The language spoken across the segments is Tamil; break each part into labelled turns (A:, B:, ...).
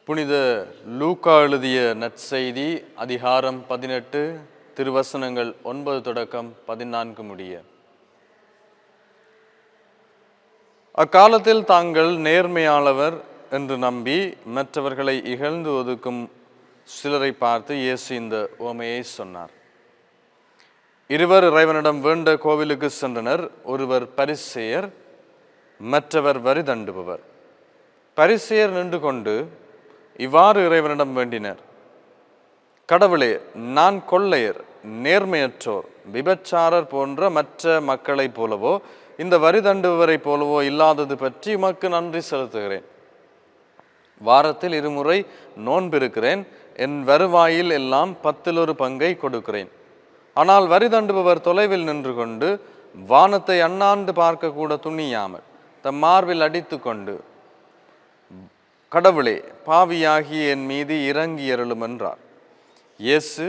A: புனித லூக்கா எழுதிய நற்செய்தி அதிகாரம் 18 திருவசனங்கள் 9 தொடக்கம் 14 முடிய. அக்காலத்தில் தாங்கள் நேர்மையாளவர் என்று நம்பி மற்றவர்களை இகழ்ந்து ஒதுக்கும் சிலரை பார்த்து இயேசு இந்த உவமையை சொன்னார். இருவர் இறைவனிடம் வேண்ட கோவிலுக்கு சென்றனர். ஒருவர் பரிசேயர், மற்றவர் வரி தண்டுபவர். பரிசேயர் நின்று கொண்டு இவ்வாறு இறைவனிடம் வேண்டினர்: கடவுளே, நான் கொள்ளையர், நேர்மையற்றோர், விபச்சாரர் போன்ற மற்ற மக்களைப் போலவோ இந்த வரி தண்டுபவரை போலவோ இல்லாதது பற்றி உமக்கு நன்றி செலுத்துகிறேன். வாரத்தில் 2 முறை நோன்பிருக்கிறேன். என் வருவாயில் எல்லாம் 10 பங்கை கொடுக்கிறேன். ஆனால் வரி தண்டுபவர் தொலைவில் நின்று கொண்டு வானத்தை அண்ணாந்து பார்க்க கூட துணியாமல் தம் மார்பில் அடித்து கொண்டு, கடவுளே, பாவியாகி என் மீது இறங்கி அருளும் என்றார். இயேசு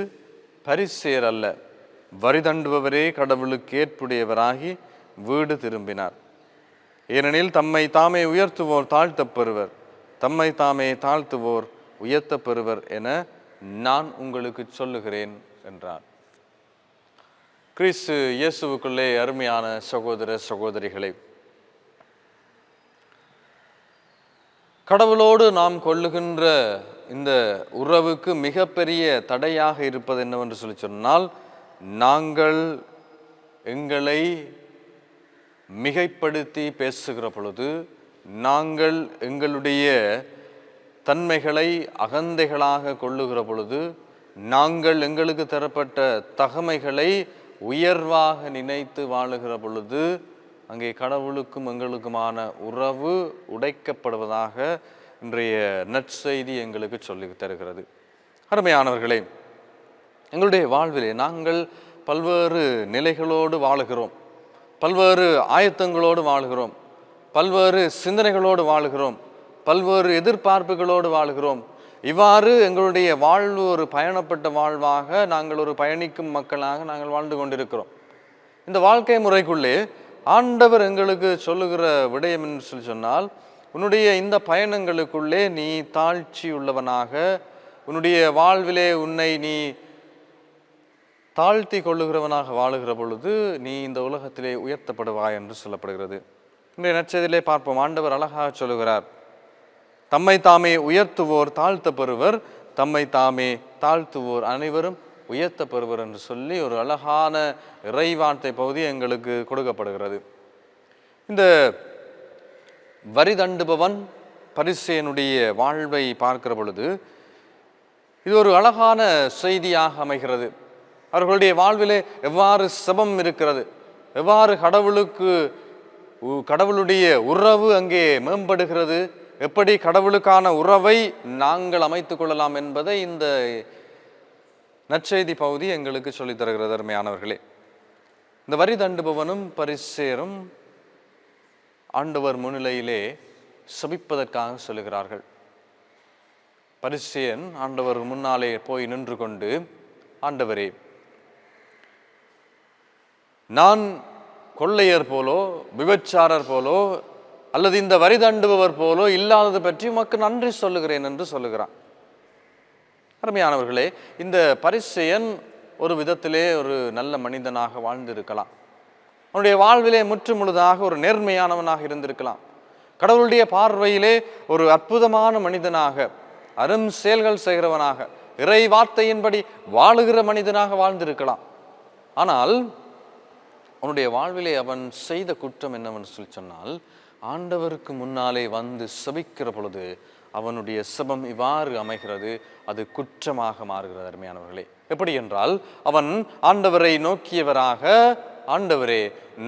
A: பரிசேயர் அல்ல, வரி தண்டுபவரே கடவுளுக்கு ஏற்புடையவராகி வீடு திரும்பினார். ஏனெனில் தம்மை தாமே உயர்த்துவோர் தாழ்த்தப் பெறுவர், தம்மை தாமே தாழ்த்துவோர் உயர்த்தப் பெறுவர் என நான் உங்களுக்கு சொல்லுகிறேன் என்றார். கிறிஸ்து இயேசுவுக்குள்ளே அருமையான சகோதர சகோதரிகளே, கடவுளோடு நாம் கொள்ளுகின்ற இந்த உறவுக்கு மிகப்பெரிய தடையாக இருப்பது என்னவென்று சொல்லி சொன்னால், நாங்கள் எங்களை மிகைப்படுத்தி பேசுகிற பொழுது, நாங்கள் எங்களுடைய தன்மைகளை அகந்தைகளாக கொள்ளுகிற பொழுது, நாங்கள் எங்களுக்கு தரப்பட்ட தகமைகளை உயர்வாக நினைத்து வாழுகிற பொழுது, அங்கே கடவுளுக்கும் எங்களுக்குமான உறவு உடைக்கப்படுவதாக இன்றைய நற்செய்தி எங்களுக்கு சொல்லி தருகிறது. அருமையானவர்களே, எங்களுடைய வாழ்விலே நாங்கள் பல்வேறு நிலைகளோடு வாழுகிறோம், பல்வேறு ஆயத்தங்களோடு வாழுகிறோம், பல்வேறு சிந்தனைகளோடு வாழுகிறோம், பல்வேறு எதிர்பார்ப்புகளோடு வாழுகிறோம். இவ்வாறு எங்களுடைய வாழ்வு ஒரு பயணப்பட்ட வாழ்வாக, நாங்கள் ஒரு பயணிக்கும் மக்களாக நாங்கள் வாழ்ந்து கொண்டிருக்கிறோம். இந்த வாழ்க்கை முறைக்குள்ளே ஆண்டவர் எங்களுக்கு சொல்லுகிற விடயம் என்று சொல்லி சொன்னால், உன்னுடைய இந்த பயணங்களுக்குள்ளே நீ தாழ்ச்சி உள்ளவனாக, உன்னுடைய வாழ்விலே உன்னை நீ தாழ்த்தி கொள்ளுகிறவனாக வாழுகிற பொழுது நீ இந்த உலகத்திலே உயர்த்தப்படுவாய் என்று சொல்லப்படுகிறது. இன்றைய நற்செய்தியிலே பார்ப்போம். ஆண்டவர் அழகாக சொல்லுகிறார்: தம்மை தாமே உயர்த்துவோர் தாழ்த்த பெறுவர், தம்மை தாமே தாழ்த்துவோர் அனைவரும் உயர்த்த பெறுவர் என்று சொல்லி ஒரு அழகான இறைவார்த்தை பகுதி எங்களுக்கு கொடுக்கப்படுகிறது. இந்த வரி தண்டுபவன் பரிசேயனுடைய வாழ்வை பார்க்கிற பொழுது இது ஒரு அழகான செய்தியாக அமைகிறது. அவர்களுடைய வாழ்விலே எவ்வாறு செபம் இருக்கிறது, எவ்வாறு கடவுளுடைய உறவு அங்கே மேம்படுகிறது, எப்படி கடவுளுக்கான உறவை நாங்கள் அமைத்துக் கொள்ளலாம் என்பதை இந்த நற்செய்தி பகுதி எங்களுக்கு சொல்லித் தருகிறது. அருமையானவர்களே, இந்த வரி தண்டுபவனும் பரிசேயரும் ஆண்டவர் முன்னிலையிலே சபிப்பதற்காக சொல்லுகிறார்கள். பரிசேயன் ஆண்டவர் முன்னாலே போய் நின்று கொண்டு, ஆண்டவரே, நான் கொள்ளையர் போலோ விபச்சாரர் போலோ அல்லது இந்த வரி தண்டுபவர் போலோ இல்லாதது பற்றி உமக்கு நன்றி சொல்லுகிறேன் என்று சொல்லுகிறான். அருமையானவர்களே, இந்த பரிசேயன் ஒரு விதத்திலே ஒரு நல்ல மனிதனாக வாழ்ந்திருக்கலாம். அவனுடைய வாழ்விலே முற்று முழுதாக ஒரு நேர்மையானவனாக இருந்திருக்கலாம். கடவுளுடைய பார்வையிலே ஒரு அற்புதமான மனிதனாக, அரும் செயல்கள் செய்கிறவனாக, இறை வார்த்தையின்படி வாழுகிற மனிதனாக வாழ்ந்திருக்கலாம். ஆனால் அவனுடைய வாழ்விலே அவன் செய்த குற்றம் என்னவென்று சொல்லி சொன்னால், ஆண்டவருக்கு முன்னாலே வந்து சபிக்கிற பொழுது அவனுடைய செபம் இவ்வாறு அமைகிறது, அது குற்றமாக மாறுகிறது. அருமையானவர்களே, எப்படி என்றால், அவன் ஆண்டவரை நோக்கியவராக, ஆண்டவரே,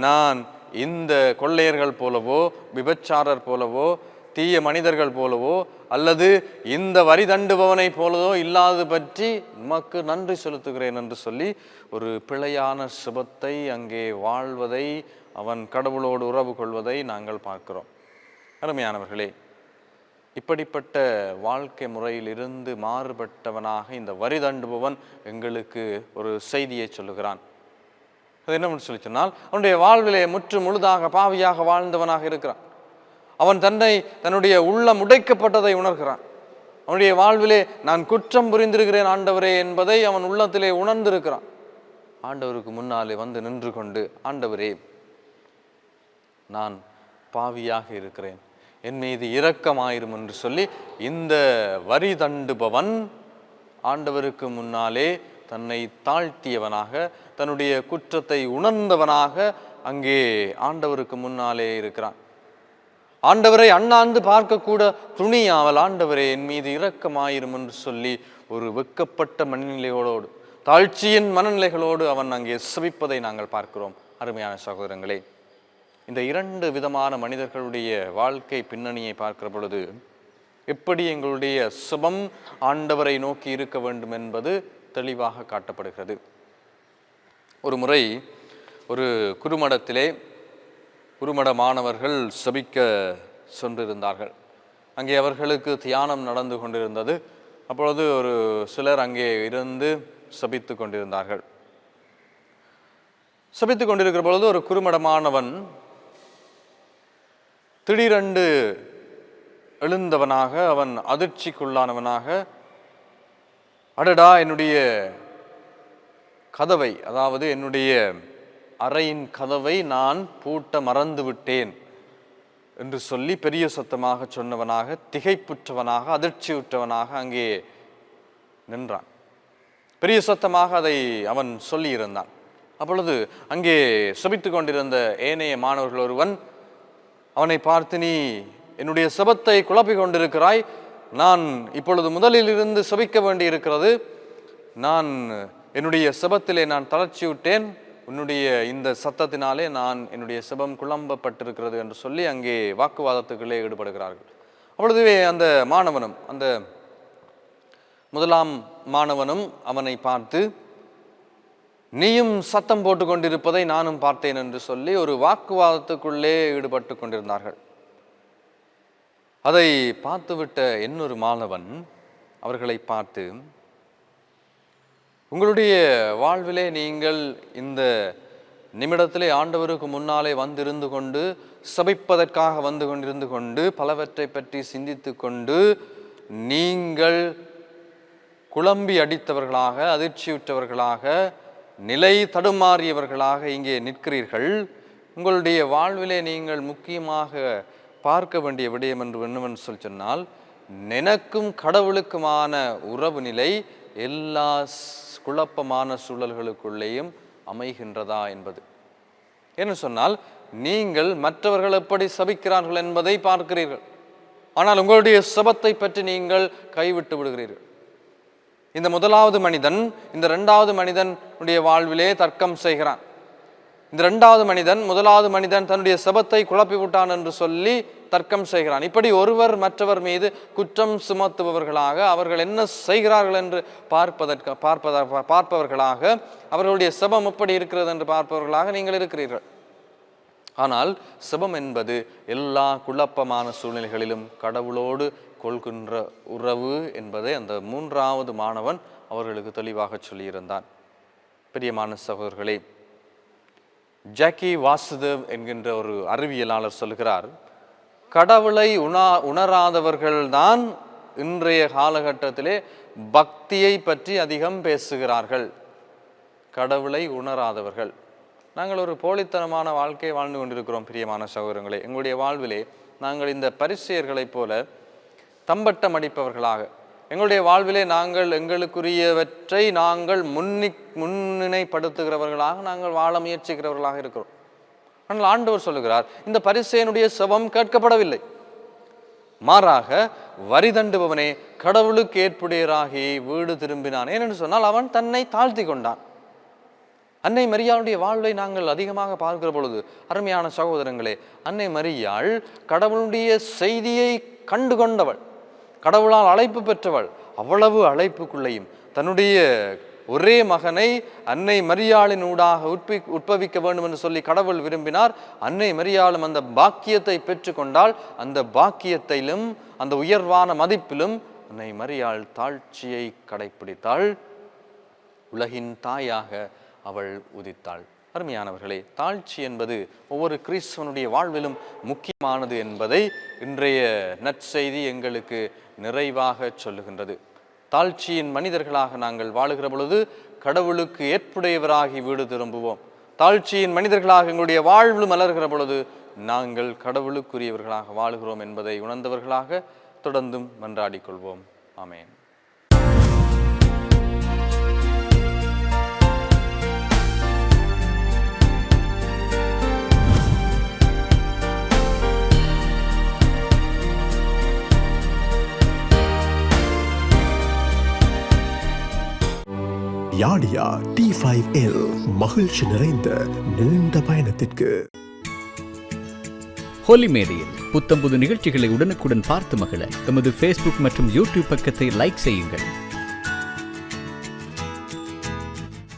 A: நான் இந்த கொள்ளையர்கள் போலவோ விபச்சாரர் போலவோ தீய மனிதர்கள் போலவோ அல்லது இந்த வரி தண்டுபவனை போலவோ இல்லாது பற்றி உமக்கு நன்றி செலுத்துகிறேன் என்று சொல்லி ஒரு பிழையான செபத்தை அங்கே வாழ்வதை, அவன் கடவுளோடு உறவு கொள்வதை நாங்கள் பார்க்கிறோம். அருமையானவர்களே, இப்படிப்பட்ட வாழ்க்கை முறையில் இருந்து மாறுபட்டவனாக இந்த வரி தண்டுபவன் எங்களுக்கு ஒரு செய்தியை சொல்லுகிறான். அது என்னவென்று சொல்லி சொன்னால், அவனுடைய வாழ்விலே முற்று முழுதாக பாவியாக வாழ்ந்தவனாக இருக்கிறான். அவன் தன்னுடைய உள்ளம் உடைக்கப்பட்டதை உணர்கிறான். அவனுடைய வாழ்விலே நான் குற்றம் புரிந்திருக்கிறேன் ஆண்டவரே என்பதை அவன் உள்ளத்திலே உணர்ந்திருக்கிறான். ஆண்டவருக்கு முன்னாலே வந்து நின்று கொண்டு, ஆண்டவரே, நான் பாவியாக இருக்கிறேன், என் மீது இரக்கமாயிரும் என்று சொல்லி இந்த வரி தண்டுபவன் ஆண்டவருக்கு முன்னாலே தன்னை தாழ்த்தியவனாக, தன்னுடைய குற்றத்தை உணர்ந்தவனாக அங்கே ஆண்டவருக்கு முன்னாலே இருக்கிறான். ஆண்டவரை அண்ணாந்து பார்க்கக்கூட துணியாமல், ஆண்டவரே என் மீது இரக்கமாயிரும் என்று சொல்லி ஒரு வெக்கப்பட்ட மனநிலையோடு, தாழ்ச்சியின் மனநிலைகளோடு அவன் அங்கே செபிப்பதை நாங்கள் பார்க்கிறோம். அருமையான சகோதரங்களே, இந்த இரண்டு விதமான மனிதர்களுடைய வாழ்க்கை பின்னணியை பார்க்கிற பொழுது எப்படி எங்களுடைய சுபம் ஆண்டவரை நோக்கி இருக்க வேண்டும் என்பது தெளிவாக காட்டப்படுகிறது. ஒரு முறை ஒரு குருமடத்திலே குருமட மாணவர்கள் செபிக்க சென்றிருந்தார்கள். அங்கே அவர்களுக்கு தியானம் நடந்து கொண்டிருந்தது. அப்பொழுது ஒரு சிலர் அங்கே இருந்து செபித்து கொண்டிருந்தார்கள். செபித்து கொண்டிருக்கிற பொழுது ஒரு குருமட மாணவன் திடீரென்று எழுந்தவனாக, அவன் அதிர்ச்சிக்குள்ளானவனாக, அடடா, என்னுடைய கதவை, அதாவது என்னுடைய அறையின் கதவை நான் பூட்ட மறந்து விட்டேன் என்று சொல்லி பெரிய சத்தமாக சொன்னவனாக, திகைப்புற்றவனாக, அதிர்ச்சியுற்றவனாக அங்கே நின்றான். பெரிய சத்தமாக அதை அவன் சொல்லியிருந்தான். அப்பொழுது அங்கே செபித்து கொண்டிருந்த ஏனைய மாணவர்கள் ஒருவன் அவனை பார்த்து, நீ என்னுடைய செபத்தை குழப்பிக் கொண்டிருக்கிறாய், நான் இப்பொழுது முதலில் இருந்து செபிக்க வேண்டி இருக்கிறது, நான் என்னுடைய செபத்திலே நான் தளர்ச்சியுட்டேன், உன்னுடைய இந்த சத்தத்தினாலே நான் என்னுடைய செபம் குழம்பப்பட்டிருக்கிறது என்று சொல்லி அங்கே வாக்குவாதத்துக்களே ஈடுபடுகிறார்கள். அப்பொழுதுவே அந்த மாணவனும், அந்த முதலாம் மாணவனும் அவனை பார்த்து, நீயும் சத்தம் போட்டு கொண்டிருப்பதை நானும் பார்த்தேன் என்று சொல்லி ஒரு வாக்குவாதத்துக்குள்ளே ஈடுபட்டு கொண்டிருந்தார்கள். அதை பார்த்துவிட்ட இன்னொரு மாணவன் அவர்களை பார்த்து, உங்களுடைய வாழ்விலே நீங்கள் இந்த நிமிடத்திலே ஆண்டவருக்கு முன்னாலே வந்திருந்து கொண்டு, சபிப்பதற்காக வந்து கொண்டிருந்து கொண்டு, பலவற்றை பற்றி சிந்தித்து கொண்டு நீங்கள் குழம்பி அடித்தவர்களாக, அதிர்ச்சியுற்றவர்களாக, நிலை தடுமாறியவர்களாக இங்கே நிற்கிறீர்கள். உங்களுடைய வாழ்விலே நீங்கள் முக்கியமாக பார்க்க வேண்டிய விடயம் என்று என்னவென்று சொன்னால், எனக்கும் கடவுளுக்குமான உறவு நிலை எல்லா குழப்பமான சூழல்களுக்குள்ளேயும் அமைகின்றதா என்பது. என்று சொன்னால், நீங்கள் மற்றவர்கள் எப்படி சபிக்கிறார்கள் என்பதை பார்க்கிறீர்கள், ஆனால் உங்களுடைய சபத்தை பற்றி நீங்கள் கைவிட்டு விடுகிறீர்கள். இந்த முதலாவது மனிதன் இந்த இரண்டாவது மனிதனுடைய வாழ்விலே தர்க்கம் செய்கிறான். இந்த இரண்டாவது மனிதன் முதலாவது மனிதன் தன்னுடைய செபத்தை குழப்பி விட்டான் என்று சொல்லி தர்க்கம் செய்கிறான். இப்படி ஒருவர் மற்றவர் மீது குற்றம் சுமத்துபவர்களாக, அவர்கள் என்ன செய்கிறார்கள் என்று பார்ப்பவர்களாக, அவர்களுடைய செபம் எப்படி இருக்கிறது என்று பார்ப்பவர்களாக நீங்கள் இருக்கிறீர்கள். ஆனால் செபம் என்பது எல்லா குழப்பமான சூழ்நிலைகளிலும் கடவுளோடு கொள்கின்ற உறவு என்பதை அந்த மூன்றாவது மாணவன் அவர்களுக்கு தெளிவாக சொல்லியிருந்தான். பிரியமான சகோதரர்களே, ஜாக்கி வாசுதேவ் என்கின்ற ஒரு அறிவியலாளர் சொல்கிறார், கடவுளை உணராதவர்கள்தான் இன்றைய காலகட்டத்திலே பக்தியை பற்றி அதிகம் பேசுகிறார்கள். கடவுளை உணராதவர்கள். நாங்கள் ஒரு போலித்தனமான வாழ்க்கையை வாழ்ந்து கொண்டிருக்கிறோம். பிரியமான சகோதரங்களே, எங்களுடைய வாழ்விலே நாங்கள் இந்த பரிசேயர்களைப் போல தம்பட்டம் அடிப்பவர்களாக, எங்களுடைய வாழ்விலே நாங்கள் எங்களுக்குரியவற்றை நாங்கள் முன்னிலைப்படுத்துகிறவர்களாக நாங்கள் வாழ முயற்சிக்கிறவர்களாக இருக்கிறோம். ஆனால் ஆண்டவர் சொல்லுகிறார், இந்த பரிசேயனுடைய செபம் கேட்கப்படவில்லை. மாறாக வரி தண்டுபவனே கடவுளுக்கு ஏற்புடையராகி வீடு திரும்பினான். ஏனென்று சொன்னால் அவன் தன்னை தாழ்த்தி கொண்டான். அன்னை மரியாளுடைய வாழ்வை நாங்கள் அதிகமாக பார்க்கிற பொழுது, அருமையான சகோதரங்களே, அன்னை மரியாள் கடவுளுடைய செய்தியை கண்டு கொண்டவள், கடவுளால் அழைப்பு பெற்றவள். அவ்வளவு அழைப்புக்குள்ளேயும் தன்னுடைய ஒரே மகனை அன்னை மரியாளின் ஊடாக உட்பவிக்க வேண்டும் என்று சொல்லி கடவுள் விரும்பினார். அன்னை மரியாளும் அந்த பாக்கியத்தை பெற்று கொண்டால், அந்த பாக்கியத்திலும் அந்த உயர்வான மதிப்பிலும் அன்னை மரியாள் தாழ்ச்சியை கடைப்பிடித்தாள். உலகின் தாயாக அவள் உதித்தாள். அருமையானவர்களே, தாழ்ச்சி என்பது ஒவ்வொரு கிறிஸ்தவனுடைய வாழ்விலும் முக்கியமானது என்பதை இன்றைய நற்செய்தி எங்களுக்கு நிறைவாக சொல்லுகின்றது. தாழ்ச்சியின் மனிதர்களாக நாங்கள் வாழுகிற பொழுது கடவுளுக்கு ஏற்புடையவராகி வீடு திரும்புவோம். தாழ்ச்சியின் மனிதர்களாக எங்களுடைய வாழ்வு மலர்கிற பொழுது நாங்கள் கடவுளுக்குரியவர்களாக வாழுகிறோம் என்பதை உணர்ந்தவர்களாக தொடர்ந்தும் மன்றாடிக் கொள்வோம். ஆமென்.
B: யாடியா T5L மகிழ்ச்சி நிறைந்த நீண்ட பயணத்திற்கு.
C: ஹோலி மேடையில் புத்தம்புது நிகழ்ச்சிகளை உடனுக்குடன் பார்த்து மகிழ எமது Facebook மற்றும் YouTube பக்கத்தை லைக் செய்யுங்கள்.